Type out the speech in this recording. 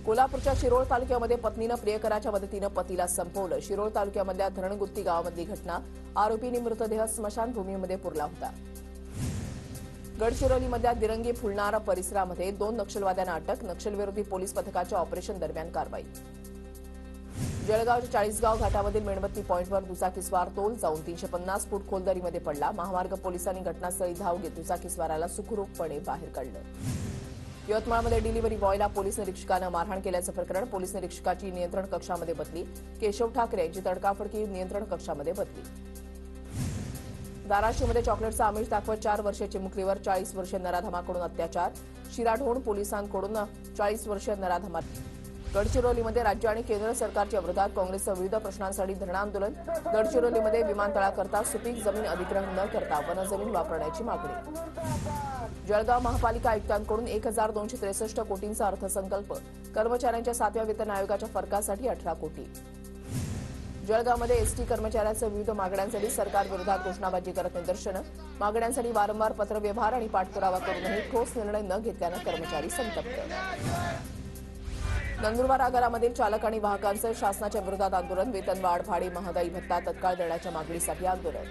कोल्हापूरच्या शिरोळ तालुक्यामध्ये पत्नीनं प्रियकराच्या मदतीनं पतीला संपवलं. शिरोळ तालुक्यामधल्या धरणगुत्ती गावामधली घटना. आरोपींनी मृतदेह स्मशानभूमीमध्ये पुरला होता. गडचिरोलीमधल्या दिरंगी फुलणार परिसरामध्ये 2 नक्षलवाद्यांना अटक. नक्षलविरोधी पोलीस पथकाच्या ऑपरेशन दरम्यान कारवाई. जळगावच्या 40गाव घाटामधील मेणबत्ती पॉइंटवर दुचाकीस्वार तोल जाऊन 350 फूट खोल दरीमध्ये पडला. महामार्ग पोलिसांनी घटनास्थळी धाव घेत दुचाकीस्वाराला सुखरूपपणे बाहेर काढलं. यवतमाळमध्ये डिलिव्हरी बॉयला पोलीस निरीक्षकानं मारहाण केल्याचं प्रकरण. पोलीस निरीक्षकाची नियंत्रण कक्षामध्ये बदली. केशव ठाकरे यांची तडकाफडकी नियंत्रण कक्षामध्ये बदली. धाराशिवमध्ये चॉकलेटचा आमिष दाखवत 4 वर्षीय चिमुकलीवर 40 वर्षीय नराधमाकडून अत्याचार. शिराढोण पोलिसांकडून 40 वर्षीय नराधमा. गडचिरोलीमध्ये राज्य आणि केंद्र सरकारच्या विरोधात काँग्रेसचं विविध प्रश्नांसाठी धरणं आंदोलन. गडचिरोलीमध्ये विमानतळाकरता सुपीक जमीन अधिग्रहण न करता वनजमीन वापरण्याची मागणी. जळगाव महापालिका आयुक्तांकडून 1263 कोटींचा अर्थसंकल्प. कर्मचाऱ्यांच्या 7व्या वेतन आयोगाच्या फरकासाठी 18 कोटी. जळगावमध्ये एसटी कर्मचाऱ्यांच्या विविध मागण्यांसाठी सरकारविरोधात घोषणाबाजी करत निदर्शनं. मागण्यांसाठी वारंवार पत्रव्यवहार आणि पाठपुरावा करूनही ठोस निर्णय न घेतल्यानं कर्मचारी संतप्त. नंदुरबार आगारामधील चालक आणि वाहकांचं शासनाच्या विरोधात आंदोलन. वेतनवाढ, भाडे, महागाई भत्ता तत्काळ देण्याच्या मागणीसाठी आंदोलन.